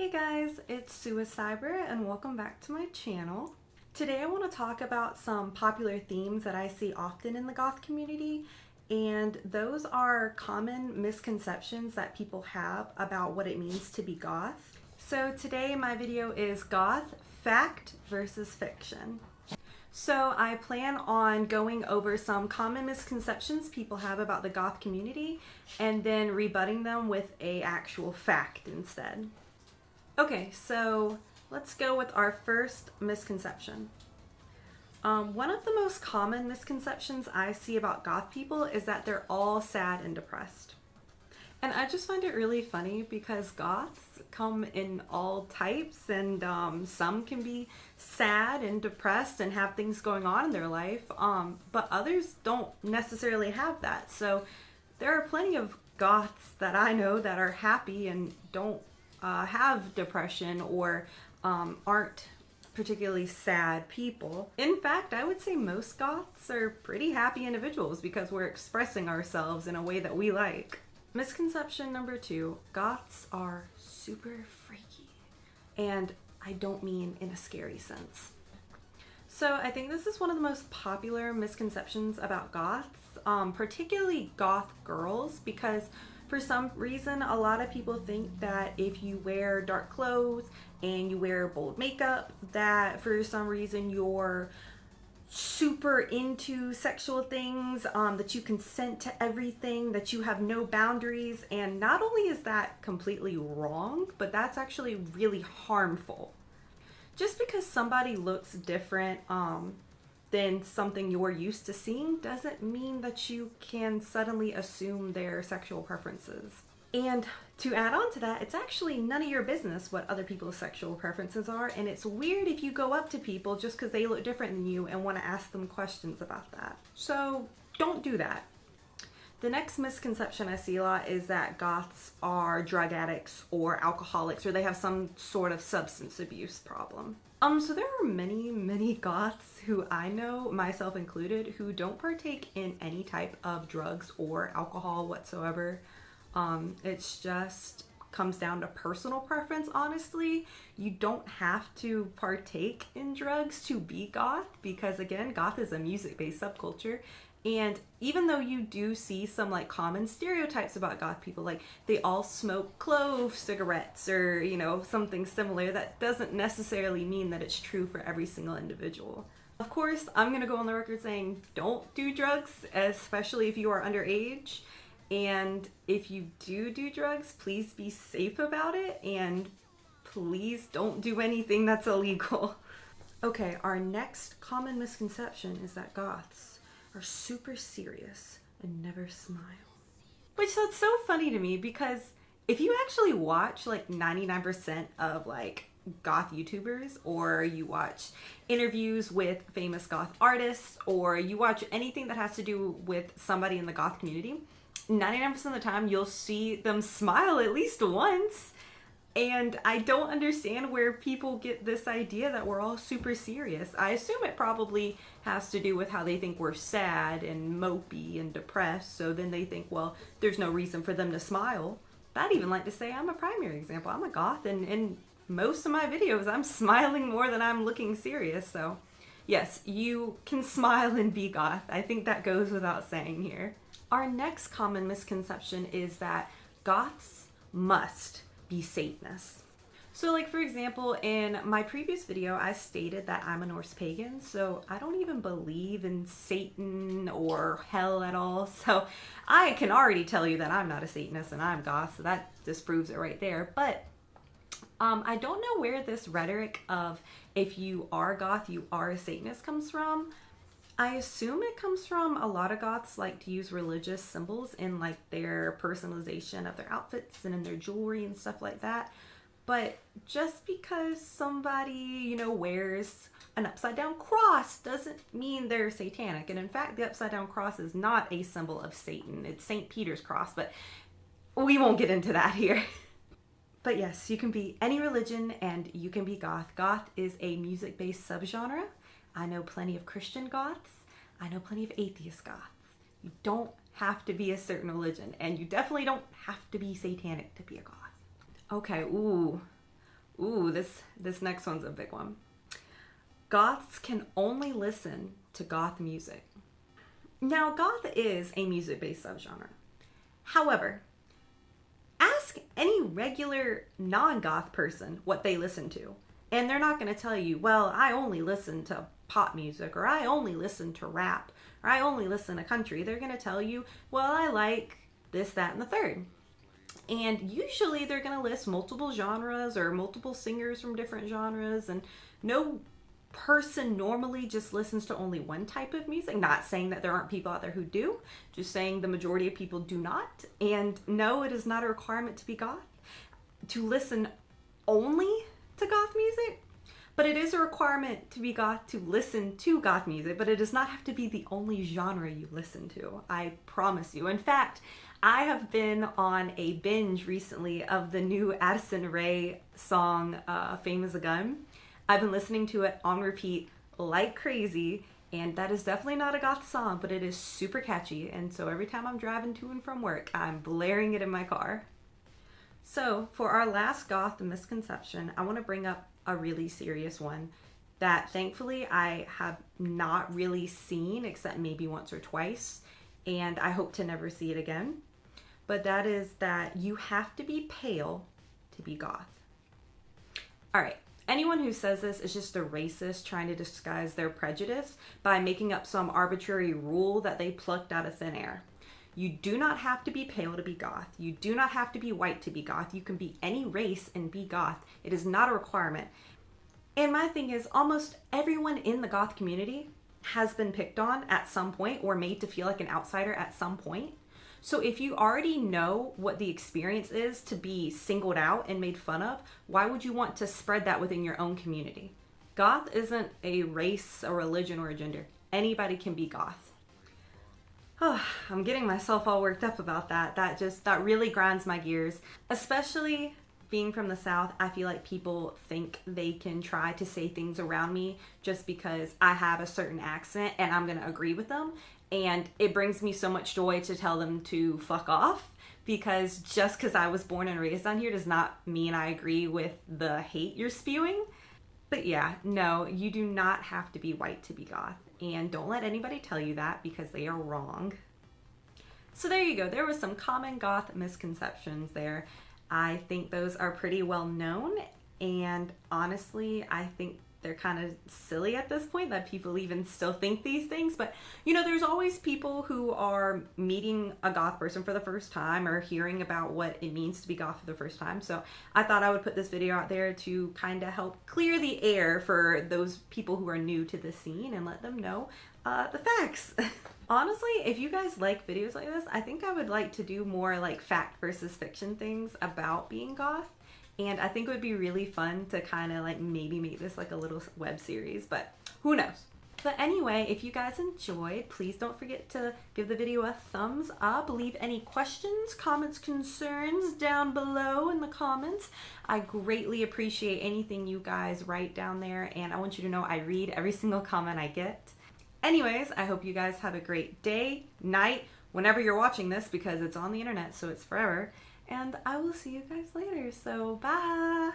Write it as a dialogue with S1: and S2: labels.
S1: Hey guys, it's Suiciber and welcome back to my channel. Today I want to talk about some popular themes that I see often in the goth community, and those are common misconceptions that people have about what it means to be goth. So today my video is goth, fact versus fiction. So I plan on going over some common misconceptions people have about the goth community and then rebutting them with an actual fact instead. Okay, so let's go with our first misconception. One of the most common misconceptions I see about goth people is that they're all sad and depressed. And I just find it really funny because goths come in all types, and some can be sad and depressed and have things going on in their life, but others don't necessarily have that. So there are plenty of goths that I know that are happy and don't have depression or aren't particularly sad people. In fact, I would say most goths are pretty happy individuals because we're expressing ourselves in a way that we like. Misconception number 2, goths are super freaky. And I don't mean in a scary sense. So I think this is one of the most popular misconceptions about goths, particularly goth girls, because for some reason, a lot of people think that if you wear dark clothes and you wear bold makeup, that for some reason you're super into sexual things, that you consent to everything, that you have no boundaries. And not only is that completely wrong, but that's actually really harmful. Just because somebody looks different than something you're used to seeing doesn't mean that you can suddenly assume their sexual preferences. And to add on to that, it's actually none of your business what other people's sexual preferences are, and it's weird if you go up to people just because they look different than you and want to ask them questions about that. So don't do that. The next misconception I see a lot is that goths are drug addicts or alcoholics, or they have some sort of substance abuse problem. So there are many goths who I know, myself included, who don't partake in any type of drugs or alcohol whatsoever. It's just comes down to personal preference, honestly. You don't have to partake in drugs to be goth, because again, goth is a music-based subculture. And even though you do see some like common stereotypes about goth people, like they all smoke clove cigarettes or, you know, something similar, that doesn't necessarily mean that it's true for every single individual. Of course, I'm gonna go on the record saying don't do drugs, especially if you are underage. And if you do drugs, please be safe about it, and please don't do anything that's illegal. Okay, our next common misconception is that goths are super serious and never smile. Which, that's so funny to me, because if you actually watch like 99% of like goth YouTubers, or you watch interviews with famous goth artists, or you watch anything that has to do with somebody in the goth community, 99% of the time you'll see them smile at least once. And I don't understand where people get this idea that we're all super serious. I assume it probably has to do with how they think we're sad and mopey and depressed, so then they think, well, there's no reason for them to smile. I'd even like to say I'm a primary example. I'm a goth, and in most of my videos I'm smiling more than I'm looking serious. So yes, you can smile and be goth. I think that goes without saying here. Our next common misconception is that goths must be Satanists. So like, for example, in my previous video I stated that I'm a Norse pagan, so I don't even believe in Satan or hell at all. So I can already tell you that I'm not a Satanist and I'm goth, so that disproves it right there. But I don't know where this rhetoric of if you are goth, you are a Satanist comes from. I assume it comes from a lot of goths like to use religious symbols in like their personalization of their outfits and in their jewelry and stuff like that. But just because somebody, you know, wears an upside down cross doesn't mean they're satanic. And in fact, the upside down cross is not a symbol of Satan. It's St. Peter's cross, but we won't get into that here. But yes, you can be any religion and you can be goth. Goth is a music-based subgenre. I know plenty of Christian goths. I know plenty of atheist goths. You don't have to be a certain religion, and you definitely don't have to be satanic to be a goth. Okay, ooh. Ooh, this next one's a big one. Goths can only listen to goth music. Now, goth is a music-based subgenre. However, ask any regular non-goth person what they listen to, and they're not going to tell you, well, I only listen to pop music, or I only listen to rap, or I only listen to country. They're going to tell you, well, I like this, that, and the third. And usually they're going to list multiple genres or multiple singers from different genres, and no person normally just listens to only one type of music. Not saying that there aren't people out there who do, just saying the majority of people do not. And no, it is not a requirement to be goth, to listen only to goth music, but it is a requirement to be goth to listen to goth music, but it does not have to be the only genre you listen to. I promise you. In fact, I have been on a binge recently of the new Addison Rae song, Fame is a Gun. I've been listening to it on repeat like crazy, and that is definitely not a goth song, but it is super catchy, and so every time I'm driving to and from work, I'm blaring it in my car. So for our last goth misconception, I want to bring up a really serious one that thankfully I have not really seen except maybe once or twice, and I hope to never see it again. But that is that you have to be pale to be goth. All right. Anyone who says this is just a racist trying to disguise their prejudice by making up some arbitrary rule that they plucked out of thin air. You do not have to be pale to be goth. You do not have to be white to be goth. You can be any race and be goth. It is not a requirement. And my thing is, almost everyone in the goth community has been picked on at some point or made to feel like an outsider at some point. So if you already know what the experience is to be singled out and made fun of, why would you want to spread that within your own community? Goth isn't a race, a religion, or a gender. Anybody can be goth. Oh, I'm getting myself all worked up about that. That really grinds my gears. Especially being from the South, I feel like people think they can try to say things around me just because I have a certain accent and I'm going to agree with them. And it brings me so much joy to tell them to fuck off, because just because I was born and raised down here does not mean I agree with the hate you're spewing. But yeah, no, you do not have to be white to be goth. And don't let anybody tell you that, because they are wrong. So there you go. There was some common goth misconceptions there. I think those are pretty well known. And honestly, I think they're kind of silly at this point that people even still think these things. But you know, there's always people who are meeting a goth person for the first time or hearing about what it means to be goth for the first time. So I thought I would put this video out there to kind of help clear the air for those people who are new to the scene and let them know the facts. Honestly, if you guys like videos like this, I think I would like to do more like fact versus fiction things about being goth. And I think it would be really fun to kind of like maybe make this like a little web series, but who knows? But anyway, if you guys enjoyed, please don't forget to give the video a thumbs up. Leave any questions, comments, concerns down below in the comments. I greatly appreciate anything you guys write down there, and I want you to know I read every single comment I get. Anyways, I hope you guys have a great day, night, whenever you're watching this, because it's on the internet, so it's forever. And I will see you guys later. So bye.